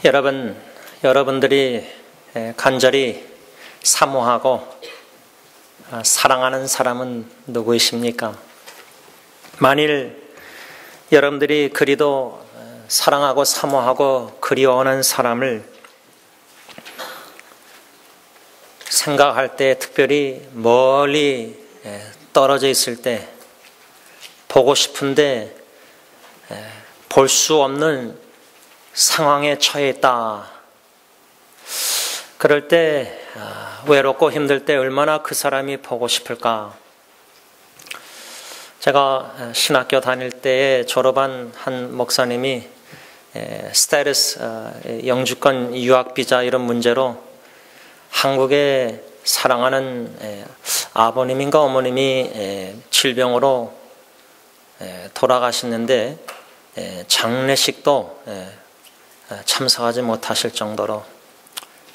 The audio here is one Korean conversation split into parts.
여러분들이 간절히 사모하고 사랑하는 사람은 누구이십니까? 만일 여러분들이 그리도 사랑하고 사모하고 그리워하는 사람을 생각할 때, 특별히 멀리 떨어져 있을 때, 보고 싶은데 볼 수 없는 상황에 처해 있다. 그럴 때 외롭고 힘들 때 얼마나 그 사람이 보고 싶을까? 제가 신학교 다닐 때에 졸업한 한 목사님이 스테이터스, 영주권 유학비자 이런 문제로 한국에 사랑하는 아버님인가 어머님이 질병으로 돌아가셨는데 장례식도 참석하지 못하실 정도로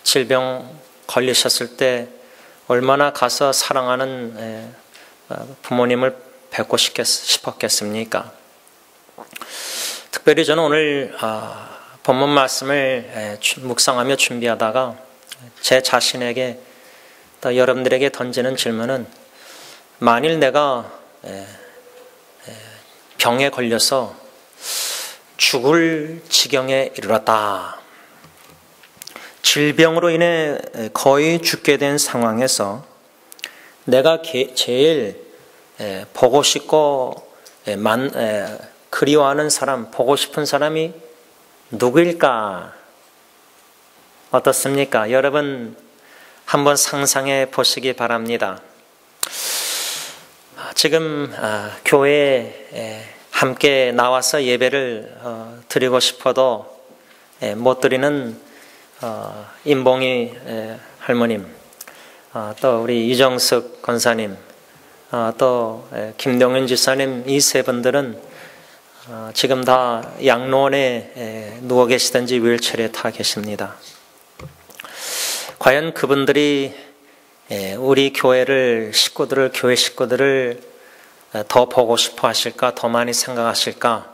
질병 걸리셨을 때 얼마나 가서 사랑하는 부모님을 뵙고 싶었겠습니까? 특별히 저는 오늘 본문 말씀을 묵상하며 준비하다가 제 자신에게 또 여러분들에게 던지는 질문은, 만일 내가 병에 걸려서 죽을 지경에 이르렀다. 질병으로 인해 거의 죽게 된 상황에서 내가 제일 보고 싶고 그리워하는 사람, 보고 싶은 사람이 누구일까? 어떻습니까? 여러분 한번 상상해 보시기 바랍니다. 지금 교회에 함께 나와서 예배를 드리고 싶어도 못 드리는 임봉희 할머님, 또 우리 이정숙 권사님, 또 김동현 지사님, 이 세 분들은 지금 다 양로원에 누워 계시든지 휠체어에 타 계십니다. 과연 그분들이 우리 교회 식구들을 더 보고 싶어 하실까? 더 많이 생각하실까?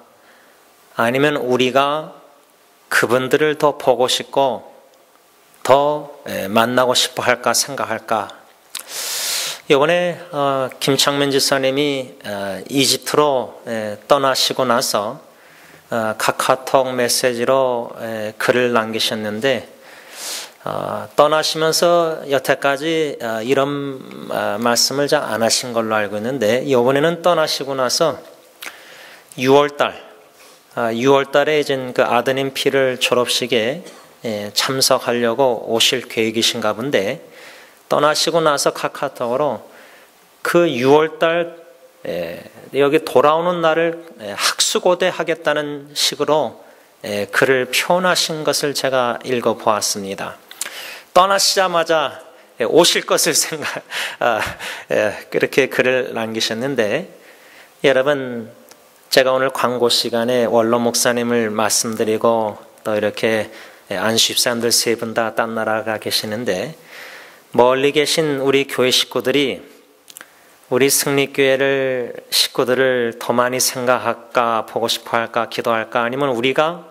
아니면 우리가 그분들을 더 보고 싶고 더 만나고 싶어 할까, 생각할까? 이번에 김창면 지사님이 이집트로 떠나시고 나서 카카오톡 메시지로 글을 남기셨는데, 떠나시면서 여태까지 이런 말씀을 잘 안 하신 걸로 알고 있는데, 이번에는 떠나시고 나서 6월달에 이제 그 아드님 피를 졸업식에 참석하려고 오실 계획이신가 본데, 떠나시고 나서 카카오톡으로 그 6월달 여기 돌아오는 날을 학수고대 하겠다는 식으로 글을 표현하신 것을 제가 읽어보았습니다. 떠나시자마자 오실 것을 그렇게 글을 남기셨는데, 여러분, 제가 오늘 광고 시간에 원로 목사님을 말씀드리고 또 이렇게 안수집사님들 세 분 다 딴 나라가 계시는데, 멀리 계신 우리 교회 식구들이 우리 승리교회를 식구들을 더 많이 생각할까, 보고 싶어 할까, 기도할까, 아니면 우리가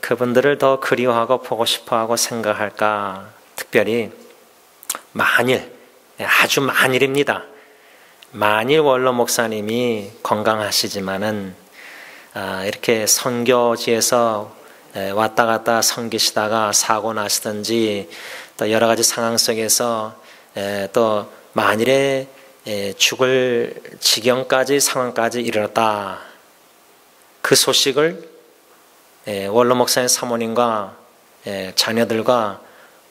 그분들을 더 그리워하고 보고 싶어하고 생각할까? 특별히 만일, 아주 만일입니다. 만일 원로 목사님이 건강하시지만은 이렇게 선교지에서 왔다 갔다 섬기시다가 사고 나시든지 또 여러 가지 상황 속에서 또 만일에 죽을 지경까지 상황까지 이르렀다. 그 소식을 원로 목사님 사모님과 자녀들과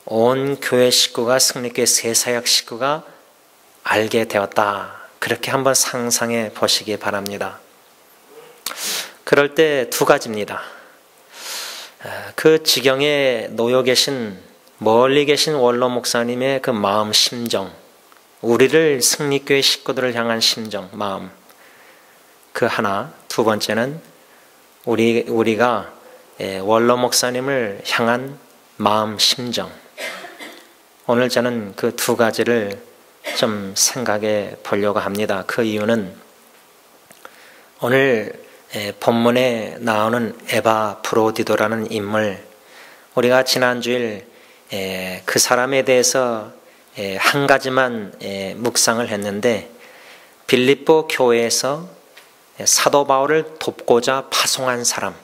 온 교회 식구가, 승리교회 새사역 식구가 알게 되었다. 그렇게 한번 상상해 보시기 바랍니다. 그럴 때 두 가지입니다. 그 지경에 놓여 계신, 멀리 계신 원로 목사님의 그 마음, 심정, 우리를, 승리교회 식구들을 향한 심정, 마음, 그 하나. 두 번째는 우리가 원로 목사님을 향한 마음, 심정. 오늘 저는 그 두 가지를 좀 생각해 보려고 합니다. 그 이유는 오늘 본문에 나오는 에바프로디도라는 인물, 우리가 지난주일 그 사람에 대해서 한 가지만 묵상을 했는데, 빌립보 교회에서 사도 바울을 돕고자 파송한 사람.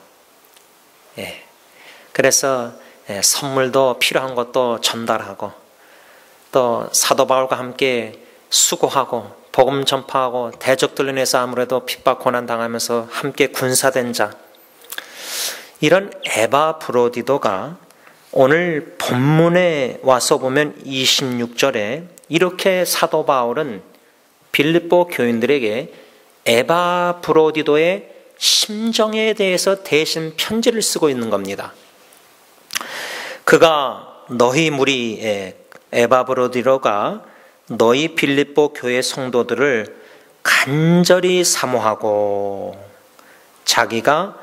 그래서 선물도 필요한 것도 전달하고, 또 사도 바울과 함께 수고하고 복음 전파하고 대적들로 인해서 아무래도 핍박 고난 당하면서 함께 군사된 자, 이런 에바브로디도가 오늘 본문에 와서 보면 26절에 이렇게 사도 바울은 빌립보 교인들에게 에바브로디도의 심정에 대해서 대신 편지를 쓰고 있는 겁니다. 그가 너희 무리 에바브로디도가 너희 빌립보 교회 성도들을 간절히 사모하고 자기가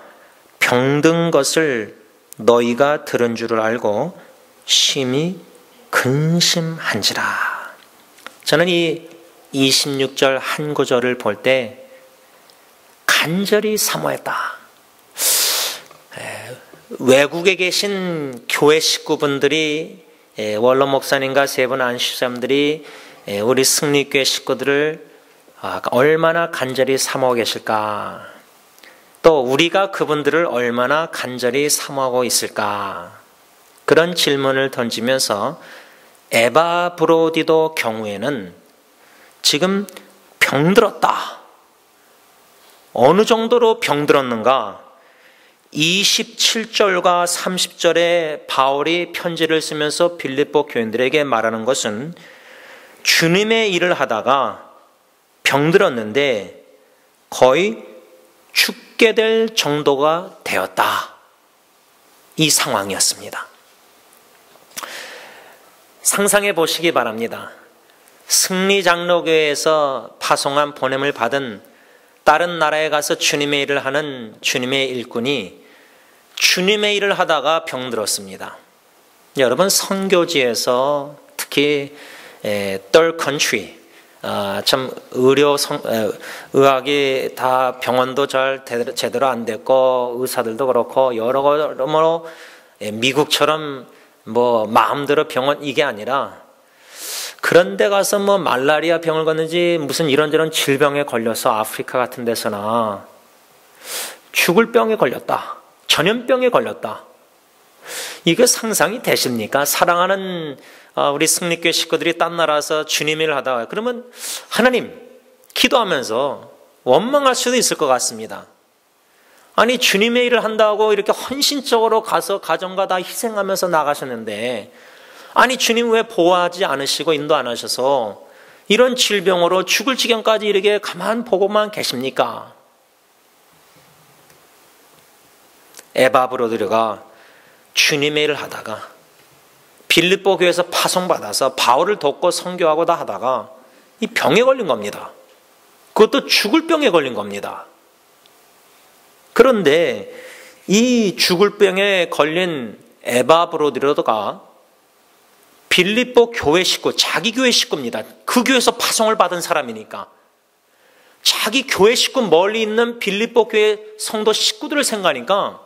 병든 것을 너희가 들은 줄을 알고 심히 근심한지라. 저는 이 26절 한 구절을 볼 때 간절히 사모했다. 외국에 계신 교회 식구분들이, 원로 목사님과 세 분 안식사님들이 우리 승리교회 식구들을 얼마나 간절히 사모하고 계실까? 또 우리가 그분들을 얼마나 간절히 사모하고 있을까? 그런 질문을 던지면서 에바브로디도 경우에는 지금 병들었다. 어느 정도로 병들었는가? 27절과 30절에 바울이 편지를 쓰면서 빌립보 교인들에게 말하는 것은 주님의 일을 하다가 병들었는데 거의 죽게 될 정도가 되었다. 이 상황이었습니다. 상상해 보시기 바랍니다. 승리장로교회에서 파송한 보냄을 받은 다른 나라에 가서 주님의 일을 하는 주님의 일꾼이 주님의 일을 하다가 병들었습니다. 여러분, 선교지에서 특히 third country, 참 의학이 다 병원도 잘 제대로 안 됐고 의사들도 그렇고 여러모로 미국처럼 뭐 마음대로 병원 이게 아니라, 그런 데 가서 뭐 말라리아 병을 걷는지 무슨 이런저런 질병에 걸려서 아프리카 같은 데서나 죽을 병에 걸렸다, 전염병에 걸렸다. 이게 상상이 되십니까? 사랑하는 우리 승리교회 식구들이 딴 나라에서 주님 일을 하다가, 그러면 하나님 기도하면서 원망할 수도 있을 것 같습니다. 아니, 주님의 일을 한다고 이렇게 헌신적으로 가서 가정과 다 희생하면서 나가셨는데, 아니 주님 왜 보호하지 않으시고 인도 안 하셔서 이런 질병으로 죽을 지경까지 이렇게 가만 보고만 계십니까? 에바브로디도가 주님의 일을 하다가 빌립보 교회에서 파송받아서 바울을 돕고 선교하고 다 하다가 이 병에 걸린 겁니다. 그것도 죽을 병에 걸린 겁니다. 그런데 이 죽을 병에 걸린 에바브로디도가 빌립보 교회 식구, 자기 교회 식구입니다. 그 교회에서 파송을 받은 사람이니까 자기 교회 식구 멀리 있는 빌립보 교회 성도 식구들을 생각하니까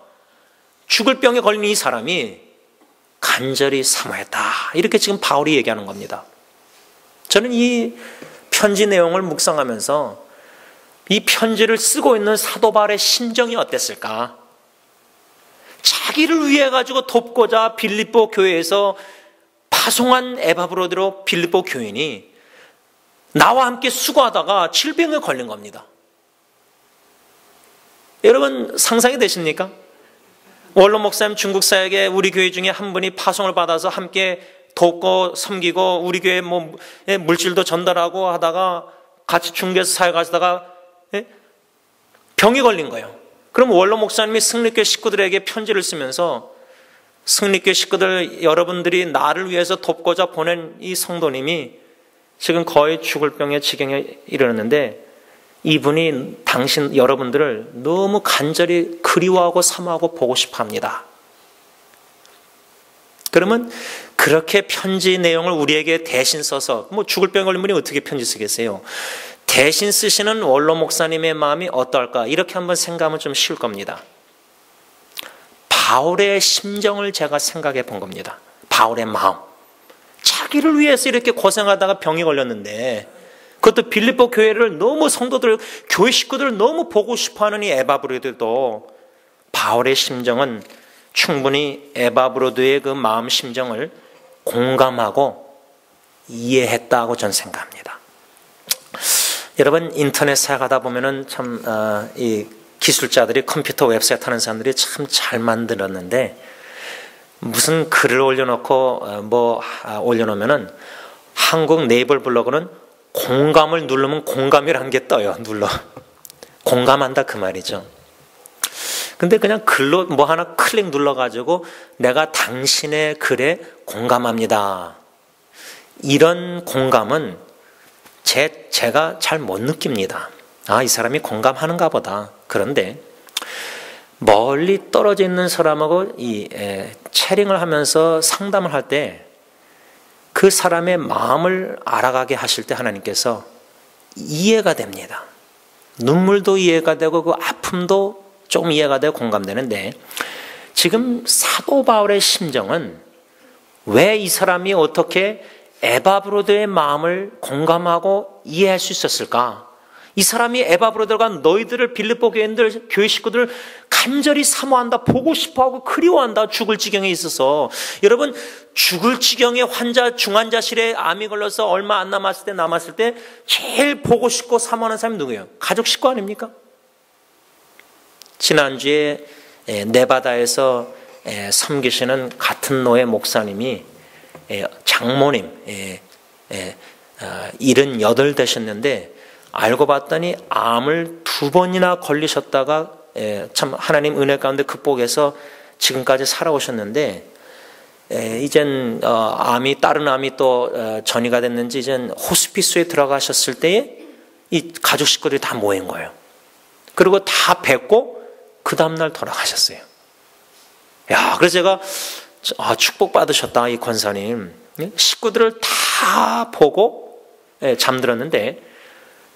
죽을 병에 걸린 이 사람이 간절히 사모했다. 이렇게 지금 바울이 얘기하는 겁니다. 저는 이 편지 내용을 묵상하면서 이 편지를 쓰고 있는 사도 바울의 심정이 어땠을까? 자기를 위해 가지고 돕고자 빌립보 교회에서 파송한 에바브로디도 빌립보 교인이 나와 함께 수고하다가 질병에 걸린 겁니다. 여러분 상상이 되십니까? 원로 목사님 중국 사역에 우리 교회 중에 한 분이 파송을 받아서 함께 돕고 섬기고 우리 교회 뭐 물질도 전달하고 하다가 같이 중국에서 사역하시다가 병에 걸린 거예요. 그럼 원로 목사님이 승리교회 식구들에게 편지를 쓰면서, 승리교회 식구들 여러분들이 나를 위해서 돕고자 보낸 이 성도님이 지금 거의 죽을 병의 지경에 이르렀는데 이분이 당신 여러분들을 너무 간절히 그리워하고 사모하고 보고 싶어 합니다. 그러면 그렇게 편지 내용을 우리에게 대신 써서, 뭐 죽을 병에 걸린 분이 어떻게 편지 쓰겠어요? 대신 쓰시는 원로 목사님의 마음이 어떨까? 이렇게 한번 생각하면 좀 쉬울 겁니다. 바울의 심정을 제가 생각해 본 겁니다. 바울의 마음. 자기를 위해서 이렇게 고생하다가 병이 걸렸는데, 그것도 빌립보 교회를 너무 성도들, 교회 식구들을 너무 보고 싶어하는 이 에바브로드도 바울의 심정은 충분히 에바브로드의 그 마음 심정을 공감하고 이해했다고 저는 생각합니다. 여러분, 인터넷 사용하다 보면은 참 이 기술자들이, 컴퓨터 웹사이트 하는 사람들이 참 잘 만들었는데, 무슨 글을 올려놓고 올려놓으면은 한국 네이버 블로그는 공감을 누르면 공감이라는 게 떠요. 공감한다 그 말이죠. 근데 그냥 글로 뭐 하나 클릭 눌러가지고 내가 당신의 글에 공감합니다, 이런 공감은 제가 잘 못 느낍니다. 이 사람이 공감하는가 보다. 그런데 멀리 떨어져 있는 사람하고 채링을 하면서 상담을 할 때 그 사람의 마음을 알아가게 하실 때 하나님께서 이해가 됩니다. 눈물도 이해가 되고 그 아픔도 좀 이해가 되고 공감되는데, 지금 사도 바울의 심정은 왜 이 사람이 어떻게 에바브로드의 마음을 공감하고 이해할 수 있었을까? 이 사람이 에바브로드가 너희들을, 빌립보 교인들, 교회 식구들을 간절히 사모한다, 보고 싶어하고 그리워한다, 죽을 지경에 있어서. 여러분, 죽을 지경에 중환자실에 암이 걸려서 얼마 안 남았을 때 제일 보고 싶고 사모하는 사람이 누구예요? 가족 식구 아닙니까? 지난주에 네바다에서 섬기시는 같은 노예 목사님이 장모님 78 되셨는데, 알고 봤더니 암을 2번이나 걸리셨다가 참 하나님 은혜 가운데 극복해서 지금까지 살아오셨는데, 이젠 다른 암이 또 전이가 됐는지 이젠 호스피스에 들어가셨을 때에 이 가족 식구들이 다 모인 거예요. 그리고 다 뵙고 그 다음날 돌아가셨어요. 그래서 제가 축복받으셨다, 이 권사님. 식구들을 다 보고 잠들었는데,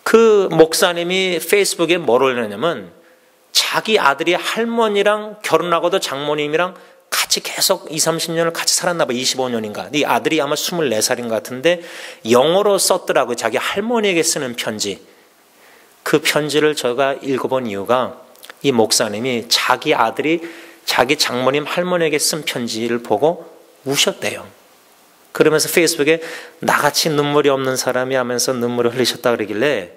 그 목사님이 페이스북에 뭘 올렸냐면, 자기 아들이 할머니랑 결혼하고도 장모님이랑 같이 계속 20-30년을 같이 살았나 봐. 25년인가. 이 아들이 아마 24살인 것 같은데 영어로 썼더라고요. 자기 할머니에게 쓰는 편지. 그 편지를 제가 읽어본 이유가, 이 목사님이 자기 아들이 자기 장모님 할머니에게 쓴 편지를 보고 우셨대요. 그러면서 페이스북에 나같이 눈물이 없는 사람이 하면서 눈물을 흘리셨다 그러길래,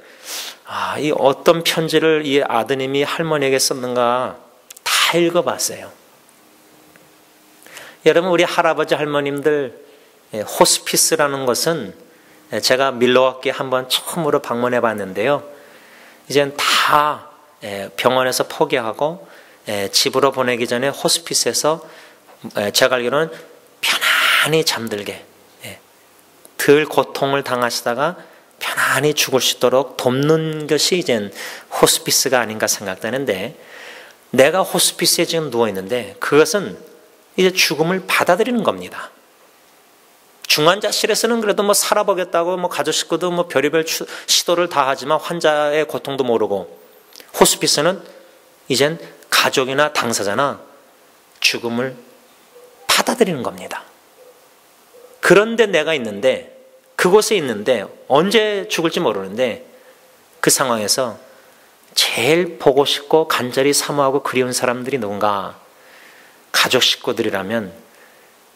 이 어떤 편지를 이 아드님이 할머니에게 썼는가 다 읽어봤어요. 여러분, 우리 할아버지 할머님들 호스피스라는 것은, 제가 밀워키 한번 처음으로 방문해 봤는데요, 이젠 다 병원에서 포기하고 집으로 보내기 전에 호스피스에서 제가 알기로는 편안히 잠들게, 덜 고통을 당하시다가 편안히 죽을 수 있도록 돕는 것이 이젠 호스피스가 아닌가 생각되는데, 내가 호스피스에 지금 누워있는데 그것은 이제 죽음을 받아들이는 겁니다. 중환자실에서는 그래도 살아보겠다고 가족 식구도 별의별 시도를 다 하지만 환자의 고통도 모르고, 호스피스는 이젠 가족이나 당사자나 죽음을 받아들이는 겁니다. 그런데 내가 있는데, 그곳에 있는데 언제 죽을지 모르는데, 그 상황에서 제일 보고 싶고 간절히 사모하고 그리운 사람들이 누군가? 가족 식구들이라면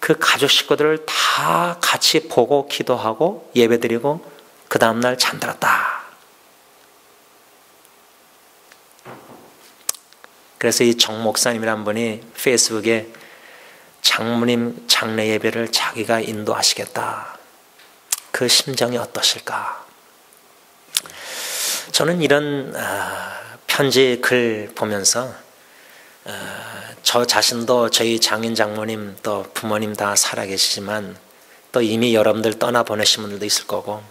그 가족 식구들을 다 같이 보고 기도하고 예배드리고 그 다음날 잠들었다. 그래서 이 정 목사님이란 분이 페이스북에 장모님 장례 예배를 자기가 인도하시겠다. 그 심정이 어떠실까? 저는 이런 편지 글 보면서 저 자신도 저희 장인 장모님 또 부모님 다 살아계시지만 또 이미 여러분들 떠나보내신 분들도 있을 거고,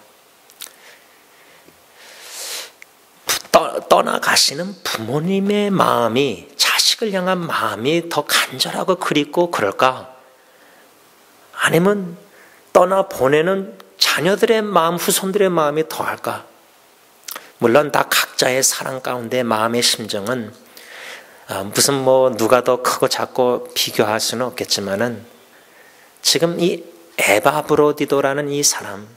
떠나가시는 부모님의 마음이, 자식을 향한 마음이 더 간절하고 그립고 그럴까? 아니면 떠나보내는 자녀들의 마음, 후손들의 마음이 더할까? 물론 다 각자의 사랑 가운데 마음의 심정은 무슨 뭐 누가 더 크고 작고 비교할 수는 없겠지만은 지금 이 에바브로디도라는 이 사람,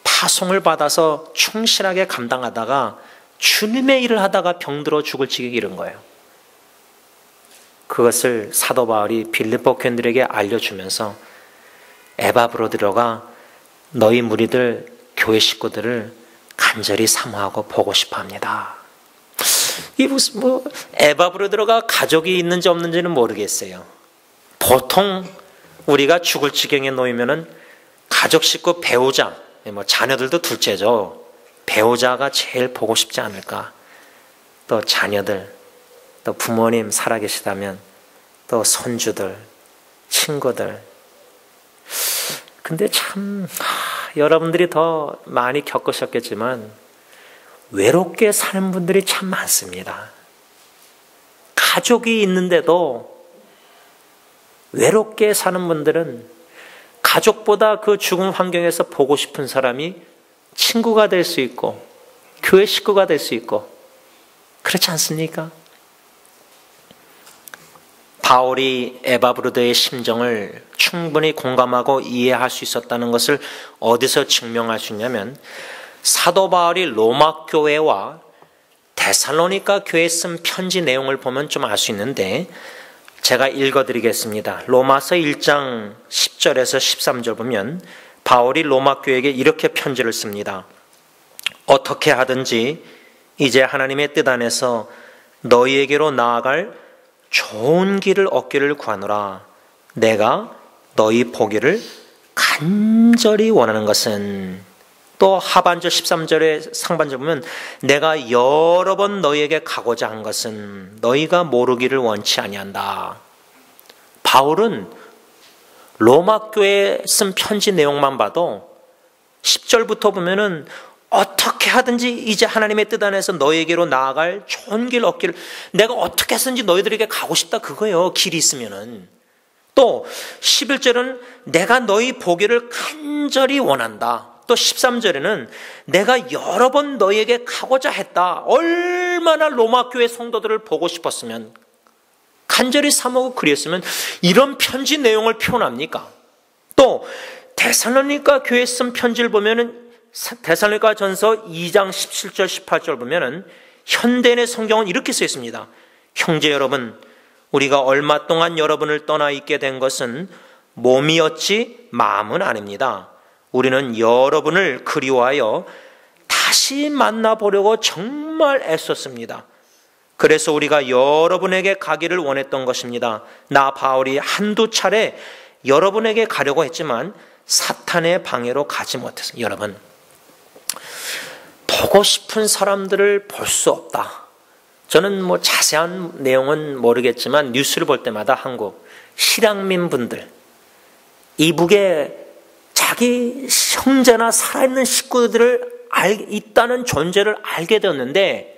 파송을 받아서 충실하게 감당하다가 주님의 일을 하다가 병들어 죽을 지경에 이른 거예요. 그것을 사도 바울이 빌립보 교인들에게 알려주면서 에바브로디도가 너희 무리들, 교회 식구들을 간절히 사모하고 보고 싶어 합니다. 이 무슨 뭐 에바브로디도가 가족이 있는지 없는지는 모르겠어요. 보통 우리가 죽을 지경에 놓이면은 가족 식구, 배우자, 뭐 자녀들도 둘째죠. 배우자가 제일 보고 싶지 않을까. 또 자녀들, 또 부모님 살아계시다면, 또 손주들, 친구들. 근데 참 여러분들이 더 많이 겪으셨겠지만 외롭게 사는 분들이 참 많습니다. 가족이 있는데도 외롭게 사는 분들은 가족보다 그 죽은 환경에서 보고 싶은 사람이 친구가 될 수 있고 교회 식구가 될 수 있고 그렇지 않습니까? 바울이 에바브로드의 심정을 충분히 공감하고 이해할 수 있었다는 것을 어디서 증명할 수 있냐면 사도 바울이 로마 교회와 데살로니가 교회에 쓴 편지 내용을 보면 좀 알 수 있는데 제가 읽어드리겠습니다. 로마서 1장 10절에서 13절 보면 바울이 로마 교회에게 이렇게 편지를 씁니다. 어떻게 하든지 이제 하나님의 뜻 안에서 너희에게로 나아갈 좋은 길을 얻기를 구하노라. 내가 너희 보기를 간절히 원하는 것은, 또 하반절 13절의 상반절 보면 내가 여러 번 너희에게 가고자 한 것은 너희가 모르기를 원치 아니한다. 바울은 로마 교회에 쓴 편지 내용만 봐도 10절부터 보면은 어떻게 하든지 이제 하나님의 뜻 안에서 너희에게로 나아갈 좋은 길 얻기를, 내가 어떻게 해서든지 너희들에게 가고 싶다 그거예요. 길이 있으면은. 또 11절은 내가 너희 보기를 간절히 원한다. 또 13절에는 내가 여러 번 너희에게 가고자 했다. 얼마나 로마 교회 성도들을 보고 싶었으면, 간절히 사모하고 그리웠으면 이런 편지 내용을 표현합니까? 또 데살로니가 교회에 쓴 편지를 보면은 데살로니가 전서 2장 17절 18절 보면은 현대인의 성경은 이렇게 써 있습니다. 형제 여러분, 우리가 얼마 동안 여러분을 떠나 있게 된 것은 몸이었지 마음은 아닙니다. 우리는 여러분을 그리워하여 다시 만나보려고 정말 애썼습니다. 그래서 우리가 여러분에게 가기를 원했던 것입니다. 나 바울이 한두 차례 여러분에게 가려고 했지만 사탄의 방해로 가지 못했습니다. 여러분, 보고 싶은 사람들을 볼 수 없다. 저는 뭐 자세한 내용은 모르겠지만 뉴스를 볼 때마다 한국 실향민 분들, 이북에 자기 형제나 살아있는 식구들을 있다는 존재를 알게 되었는데,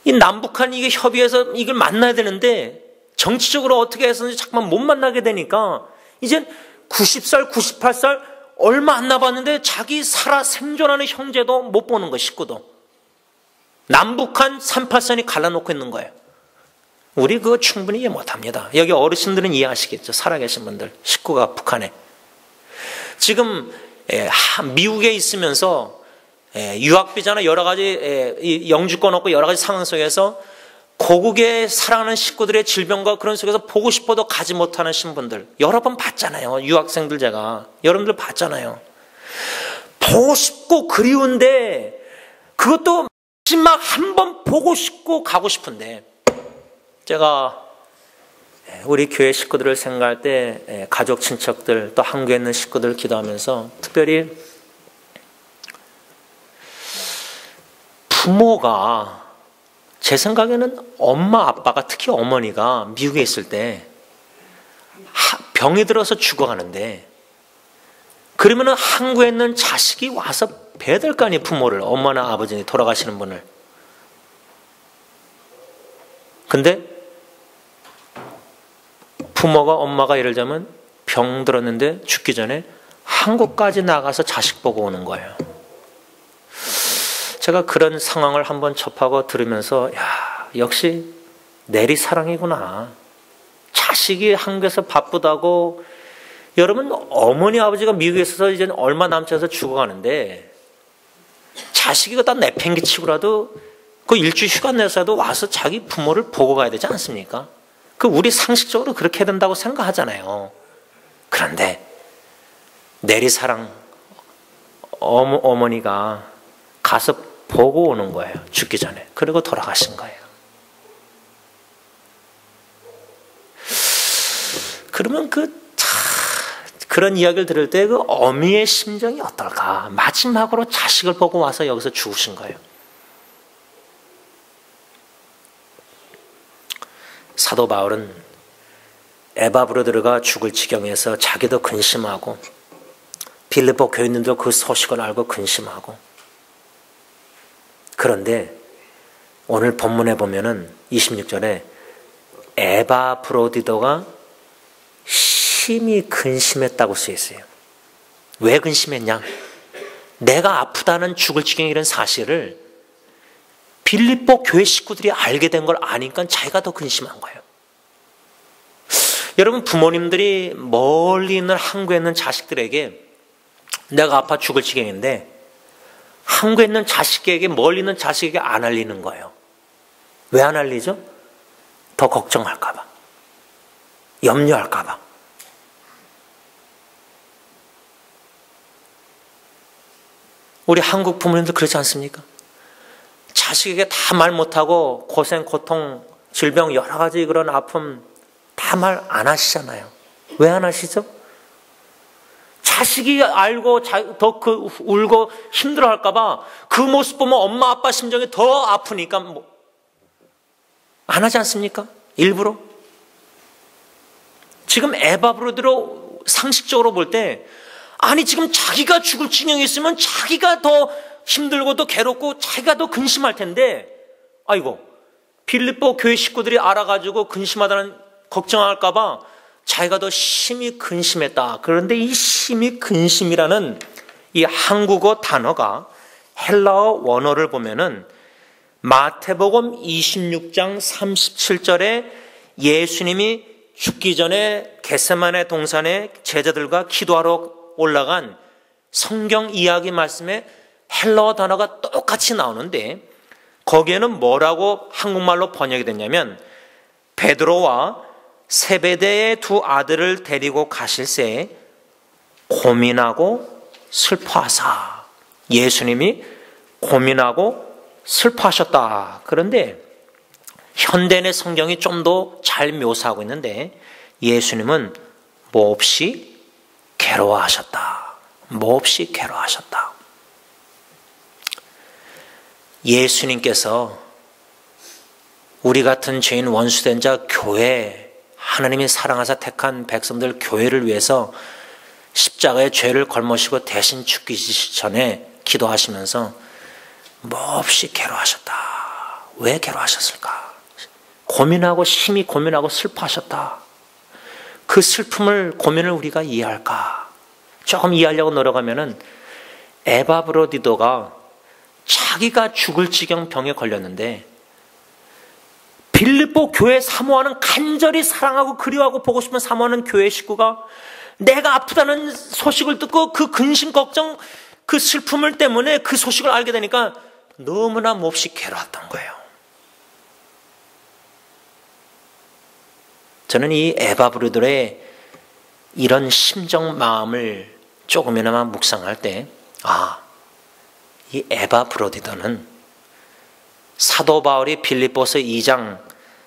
이 남북한 이게 협의해서 이걸 만나야 되는데 정치적으로 어떻게 해서든지 자꾸만 못 만나게 되니까 이제 90살, 98살 얼마 안 남았는데 자기 살아 생존하는 형제도 못 보는 거예요. 식구도. 남북한 38선이 갈라놓고 있는 거예요. 우리 그거 충분히 이해 못합니다. 여기 어르신들은 이해하시겠죠. 살아계신 분들, 식구가 북한에. 지금 미국에 있으면서 유학비자나 여러 가지 영주권 없고 여러 가지 상황 속에서 고국에 살아가는 식구들의 질병과 그런 속에서 보고 싶어도 가지 못하는 신분들 여러 번 봤잖아요. 유학생들 제가 여러분들 봤잖아요. 보고 싶고 그리운데 그것도 마지막 한 번 보고 싶고 가고 싶은데, 제가 우리 교회 식구들을 생각할 때 가족 친척들 또 한국에 있는 식구들 기도하면서 특별히 부모가, 제 생각에는 엄마 아빠가, 특히 어머니가 미국에 있을 때 병이 들어서 죽어가는데, 그러면은 한국에 있는 자식이 와서 뵈야 될 거 아니에요. 부모를, 엄마나 아버지 돌아가시는 분을. 근데 부모가, 엄마가 예를 들자면 병 들었는데 죽기 전에 한국까지 나가서 자식 보고 오는 거예요. 제가 그런 상황을 한번 접하고 들으면서, 야, 역시 내리사랑이구나. 자식이 한국에서 바쁘다고, 여러분 어머니 아버지가 미국에 있어서 이제 얼마 남지 않아서 죽어가는데 자식이 갖다 내팽개치고라도 그 일주일 휴가 내서도 와서 자기 부모를 보고 가야 되지 않습니까? 그 우리 상식적으로 그렇게 해야 된다고 생각하잖아요. 그런데 내리사랑 어머니가 가서 보고 오는 거예요. 죽기 전에. 그리고 돌아가신 거예요. 그러면 그런 이야기를 들을 때 그 어미의 심정이 어떨까? 마지막으로 자식을 보고 와서 여기서 죽으신 거예요. 사도 바울은 에바브로드가 죽을 지경에서 자기도 근심하고 빌립보 교인들도 그 소식을 알고 근심하고, 그런데 오늘 본문에 보면은 26절에 에바브로디도가 심히 근심했다고 쓰여 있어요. 왜 근심했냐? 내가 아프다는 죽을 지경에 이른 사실을 빌립보 교회 식구들이 알게 된 걸 아니까 자기가 더 근심한 거예요. 여러분, 부모님들이 멀리 있는 한국에 있는 자식들에게 내가 아파 죽을 지경인데 한국에 있는 자식에게, 멀리 있는 자식에게 안 알리는 거예요. 왜 안 알리죠? 더 걱정할까 봐, 염려할까 봐. 우리 한국 부모님들 그렇지 않습니까? 자식에게 다 말 못하고 고생, 고통, 질병, 여러 가지 그런 아픔 다 말 안 하시잖아요. 왜 안 하시죠? 자식이 알고 더 울고 힘들어할까 봐 그 모습 보면 엄마 아빠 심정이 더 아프니까 안 하지 않습니까? 일부러. 지금 에바브로드로 상식적으로 볼 때, 아니 지금 자기가 죽을 지경에 있으면 자기가 더 힘들고 더 괴롭고 자기가 더 근심할 텐데, 아이고 빌립보 교회 식구들이 알아가지고 근심하다는, 걱정할까 봐 자기가 더 심히 근심했다. 그런데 이 심히 근심이라는 이 한국어 단어가 헬라어 원어를 보면은 마태복음 26장 37절에 예수님이 죽기 전에 겟세마네 동산에 제자들과 기도하러 올라간 성경 이야기 말씀에 헬라어 단어가 똑같이 나오는데, 거기에는 뭐라고 한국말로 번역이 됐냐면, 베드로와 세베대의 두 아들을 데리고 가실새 고민하고 슬퍼하사. 예수님이 고민하고 슬퍼하셨다. 그런데 현대의 성경이 좀 더 잘 묘사하고 있는데, 예수님은 몹시 괴로워하셨다. 몹시 괴로워하셨다. 예수님께서 우리 같은 죄인 원수된 자 교회, 하나님이 사랑하사 택한 백성들 교회를 위해서 십자가에 죄를 걸머시고 대신 죽기 전에 기도하시면서 몹시 괴로워하셨다. 왜 괴로워하셨을까? 고민하고 심히 고민하고 슬퍼하셨다. 그 슬픔을, 고민을 우리가 이해할까? 조금 이해하려고 노력하면은, 에바브로디도가 자기가 죽을 지경 병에 걸렸는데 빌립보 교회 사모하는, 간절히 사랑하고 그리워하고 보고 싶은 사모하는 교회 식구가 내가 아프다는 소식을 듣고 그 근심, 걱정, 그 슬픔을 때문에 그 소식을 알게 되니까 너무나 몹시 괴로웠던 거예요. 저는 이 에바브로드의 이런 심정, 마음을 조금이나마 묵상할 때, 이 에바브로디도는 사도 바울이 빌립보서 2장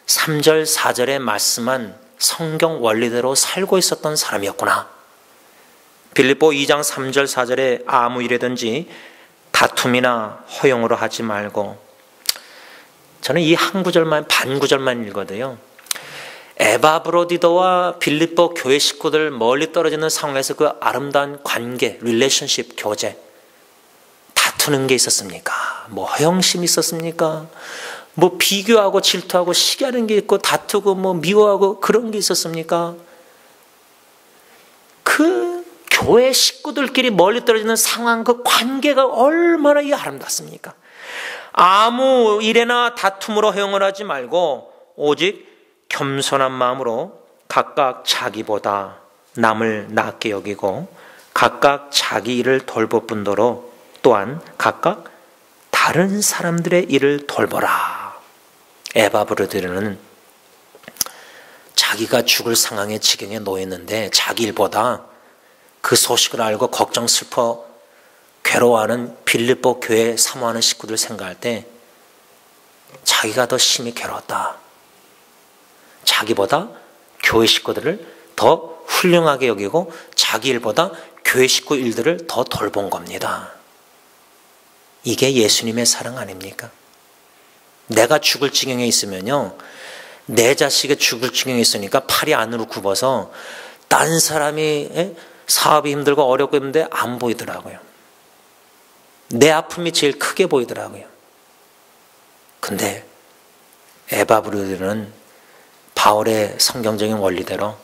3절 4절에 말씀한 성경 원리대로 살고 있었던 사람이었구나. 빌립보 2장 3절 4절에 아무 일이든지 다툼이나 허용으로 하지 말고, 저는 이 한 구절만, 반 구절만 읽어도요, 에바브로디도와 빌립보 교회 식구들 멀리 떨어지는 상황에서 그 아름다운 관계, 릴레이션십, 교제, 다투는 게 있었습니까? 뭐 허영심이 있었습니까? 뭐 비교하고 질투하고 시기하는 게 있고 다투고 뭐 미워하고 그런 게 있었습니까? 그 교회 식구들끼리 멀리 떨어지는 상황, 그 관계가 얼마나 아름답습니까? 아무 일에나 다툼으로 허용을 하지 말고 오직 겸손한 마음으로 각각 자기보다 남을 낮게 여기고 각각 자기 일을 돌볼 뿐더러 또한 각각 다른 사람들의 일을 돌보라. 에바브로드는 자기가 죽을 상황의 지경에 놓였는데 자기 일보다 그 소식을 알고 걱정 슬퍼 괴로워하는 빌립보 교회 사모하는 식구들 생각할 때 자기가 더 심히 괴로웠다. 자기보다 교회 식구들을 더 훌륭하게 여기고 자기 일보다 교회 식구 일들을 더 돌본 겁니다. 이게 예수님의 사랑 아닙니까? 내가 죽을 지경에 있으면요, 내 자식이 죽을 지경에 있으니까 팔이 안으로 굽어서 딴 사람이 사업이 힘들고 어렵고 있는데 안 보이더라고요. 내 아픔이 제일 크게 보이더라고요. 근데 에바브로드는 바울의 성경적인 원리대로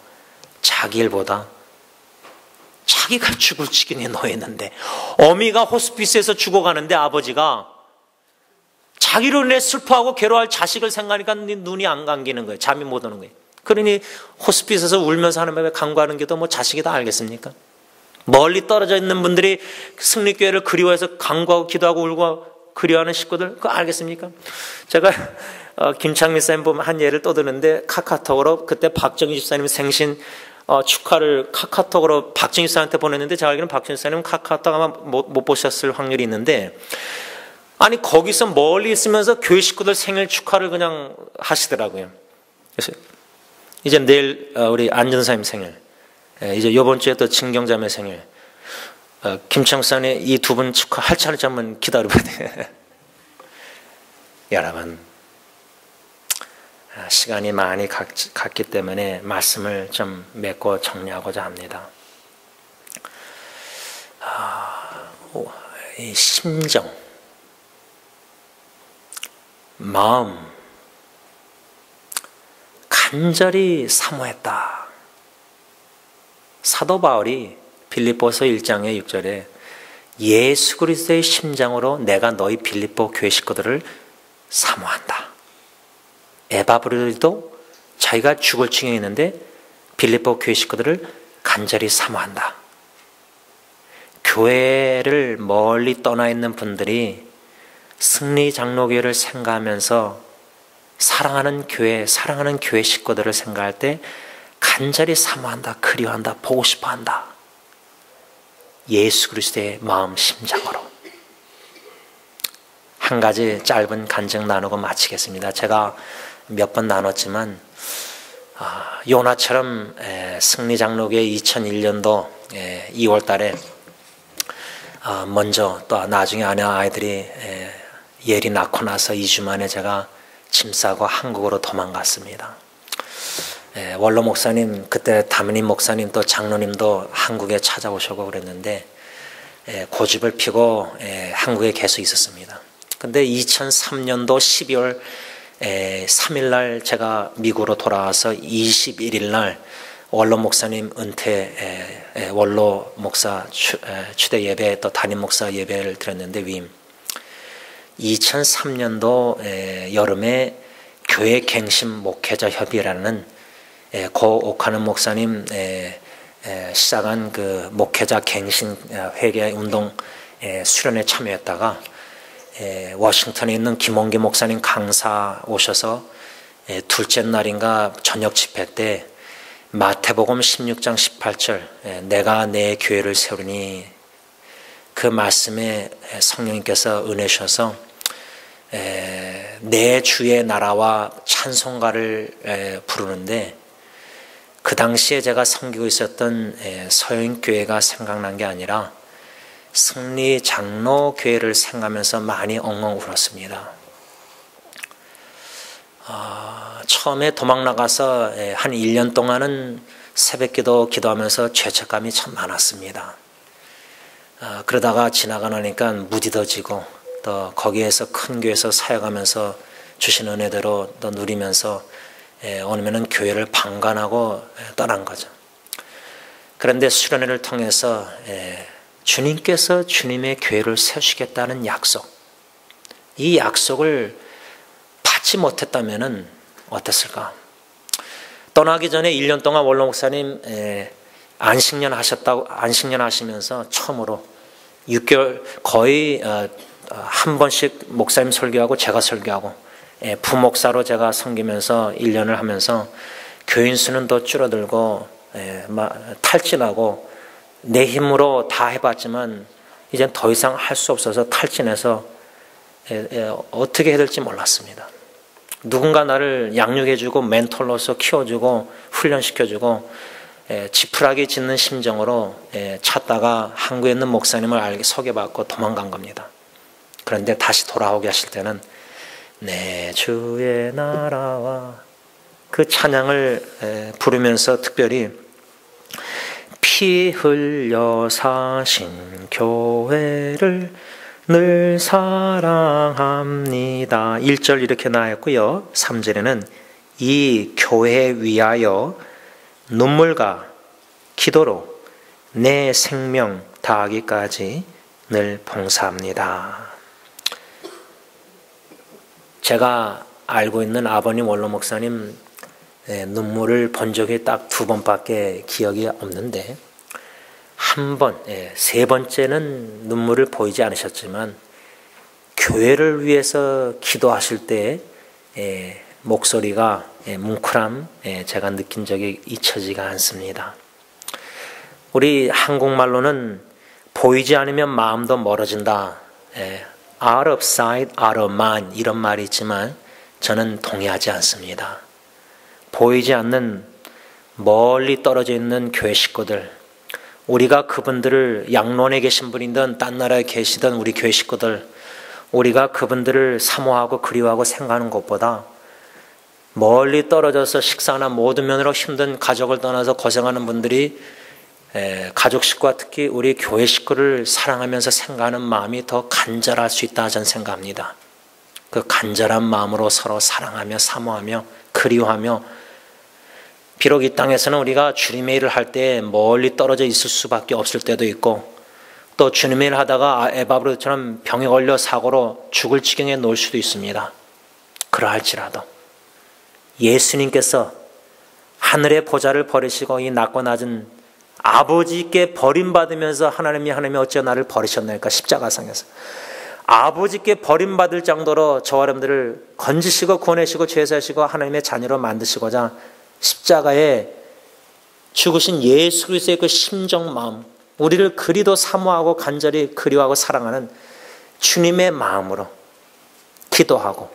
자기 일보다 자기가 죽을 지경에 놓였는데, 어미가 호스피스에서 죽어가는데 아버지가 자기로 인해 슬퍼하고 괴로워할 자식을 생각하니까 눈이 안 감기는 거예요. 잠이 못 오는 거예요. 그러니 호스피스에서 울면서 하나님의 간구하는 게 더 뭐 자식이 다 알겠습니까? 멀리 떨어져 있는 분들이 승리교회를 그리워해서 간구하고 기도하고 울고 그리워하는 식구들, 그거 알겠습니까? 제가 김창민 사님 보면 한 예를 또 드는데, 카카오톡으로 그때 박정희 집사님 생신 축하를 카카오톡으로 박정희 집사님한테 보냈는데, 제가 알기로는 박정희 집사님은 카카오톡 아마 못 보셨을 확률이 있는데, 아니 거기서 멀리 있으면서 교회 식구들 생일 축하를 그냥 하시더라고요. 그래서 이제 내일 우리 안전사님 생일, 이제 이번 주에 또 진경자매 생일, 김창산의 이 두 분 축하 할지 한번 기다려봐야 돼. 여러분, 시간이 많이 갔기 때문에 말씀을 좀 맺고 정리하고자 합니다. 이 심정, 마음, 간절히 사모했다. 사도 바울이 빌립보서 1장의 6절에 예수 그리스도의 심장으로 내가 너희 빌립보 교회 식구들을 사모한다. 에바브로도 자기가 죽을 층에 있는데 빌립보 교회 식구들을 간절히 사모한다. 교회를 멀리 떠나 있는 분들이 승리 장로교회를 생각하면서 사랑하는 교회 식구들을 생각할 때 간절히 사모한다, 그리워한다, 보고 싶어한다. 예수 그리스도의 마음 심장으로. 한 가지 짧은 간증 나누고 마치겠습니다. 제가 몇 번 나눴지만 요나처럼 승리 장로교회 2001년도 2월 달에 먼저 또 나중에 아내와 아이들이 예리 낳고 나서 2주 만에 제가 짐 싸고 한국으로 도망갔습니다. 원로 목사님, 그때 담임 목사님 또 장로님도 한국에 찾아오시고 그랬는데 고집을 피고 한국에 계속 있었습니다. 근데 2003년도 12월 3일 날 제가 미국으로 돌아와서 21일 날 원로 목사님 은퇴, 원로 목사 추대 예배 또 담임 목사 예배를 드렸는데 위임. 2003년도 여름에 교회 갱신 목회자 협의라는 고 옥하는 목사님 시작한 그 목회자 갱신 회개 운동 수련에 참여했다가 워싱턴에 있는 김홍기 목사님 강사 오셔서 둘째 날인가 저녁 집회 때 마태복음 16장 18절 내가 내 교회를 세우리니, 그 말씀에 성령님께서 은혜 주셔서 내 주의 나라와 찬송가를 부르는데, 그 당시에 제가 섬기고 있었던 서영교회가 생각난 게 아니라 승리 장로 교회를 생각하면서 많이 엉엉 울었습니다. 처음에 도망 나가서 한 1년 동안은 새벽기도 기도하면서 죄책감이 참 많았습니다. 그러다가 지나가 나니까 무디더지고 또 거기에서 큰 교회에서 사역하면서 주신 은혜대로 또 누리면서 오늘은 교회를 방관하고 떠난 거죠. 그런데 수련회를 통해서 주님께서 주님의 교회를 세우시겠다는 약속, 이 약속을 받지 못했다면 어땠을까? 떠나기 전에 1년 동안 원로 목사님 안식년 하시면서 처음으로 6개월 거의 한 번씩 목사님 설교하고 제가 설교하고 부목사로 제가 섬기면서 1년을 하면서 교인 수는 더 줄어들고 탈진하고 내 힘으로 다 해봤지만 이젠 더 이상 할 수 없어서 탈진해서 어떻게 해야 될지 몰랐습니다. 누군가 나를 양육해주고 멘토로서 키워주고 훈련시켜주고 지푸라기 짚는 심정으로 찾다가 한국에 있는 목사님을 소개받고 도망간 겁니다. 그런데 다시 돌아오게 하실 때는 내 주의 나라와 그 찬양을 부르면서 특별히 피 흘려 사신 교회를 늘 사랑합니다. 1절 이렇게 나왔고요. 3절에는 이 교회 위하여 눈물과 기도로 내 생명 다하기까지 늘 봉사합니다. 제가 알고 있는 아버님 원로 목사님 눈물을 본 적이 딱 2번밖에 기억이 없는데 한 번, 3번째는 눈물을 보이지 않으셨지만 교회를 위해서 기도하실 때 목소리가 뭉클함 제가 느낀 적이 잊혀지가 않습니다. 우리 한국말로는 보이지 않으면 마음도 멀어진다. out of sight, out of mind 이런 말이 있지만 저는 동의하지 않습니다. 보이지 않는 멀리 떨어져 있는 교회 식구들, 우리가 그분들을 양론에 계신 분이든 딴 나라에 계시던 우리 교회 식구들, 우리가 그분들을 사모하고 그리워하고 생각하는 것보다 멀리 떨어져서 식사나 모든 면으로 힘든 가족을 떠나서 고생하는 분들이 가족 식구와 특히 우리 교회 식구를 사랑하면서 생각하는 마음이 더 간절할 수 있다 저는 생각합니다. 그 간절한 마음으로 서로 사랑하며 사모하며 그리워하며 비록 이 땅에서는 우리가 주님의 일을 할 때 멀리 떨어져 있을 수밖에 없을 때도 있고 또 주님의 일을 하다가 에바브로처럼 병에 걸려 사고로 죽을 지경에 놓을 수도 있습니다. 그러할지라도 예수님께서 하늘의 보좌를 버리시고 이 낮고 낮은 아버지께 버림받으면서 하나님이 어찌 나를 버리셨나이까 십자가상에서 아버지께 버림받을 정도로 저와 여러분들을 건지시고 구원하시고 죄사하시고 하나님의 자녀로 만드시고자 십자가에 죽으신 예수 그리스도의 그 심정 마음, 우리를 그리도 사모하고 간절히 그리워하고 사랑하는 주님의 마음으로 기도하고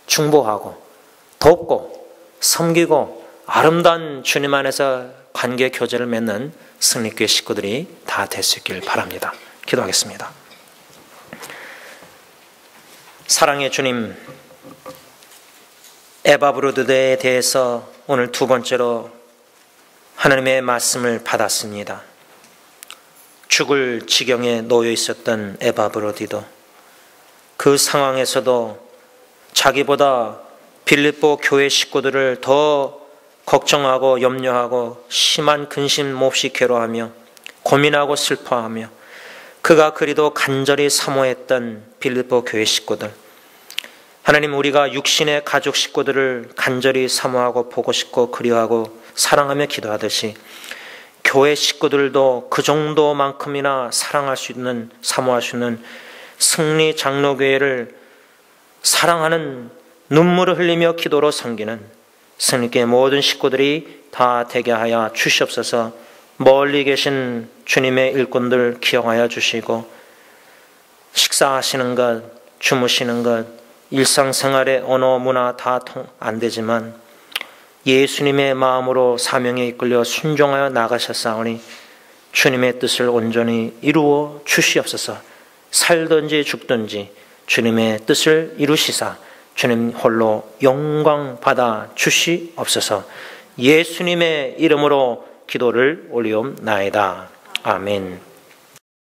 중보하고 돕고 섬기고 아름다운 주님 안에서 관계 교제를 맺는 승리교회 식구들이 다 될 수 있길 바랍니다. 기도하겠습니다. 사랑의 주님, 에바브로드에 대해서 오늘 2번째로 하나님의 말씀을 받았습니다. 죽을 지경에 놓여 있었던 에바브로디도 그 상황에서도 자기보다 빌립보 교회 식구들을 더 걱정하고 염려하고 심한 근심 몹시 괴로워하며 고민하고 슬퍼하며 그가 그리도 간절히 사모했던 빌립보 교회 식구들, 하나님, 우리가 육신의 가족 식구들을 간절히 사모하고 보고 싶고 그리워하고 사랑하며 기도하듯이 교회 식구들도 그 정도만큼이나 사랑할 수 있는, 사모할 수 있는 승리 장로교회를 사랑하는 눈물을 흘리며 기도로 섬기는 승리교회 모든 식구들이 다 되게 하여 주시옵소서. 멀리 계신 주님의 일꾼들 기억하여 주시고 식사하시는 것, 주무시는 것, 일상생활의 언어, 문화 다 안 되지만 예수님의 마음으로 사명에 이끌려 순종하여 나가셨사오니 주님의 뜻을 온전히 이루어 주시옵소서. 살든지 죽든지 주님의 뜻을 이루시사 주님 홀로 영광 받아 주시옵소서. 예수님의 이름으로 기도를 올리옵나이다. 아멘.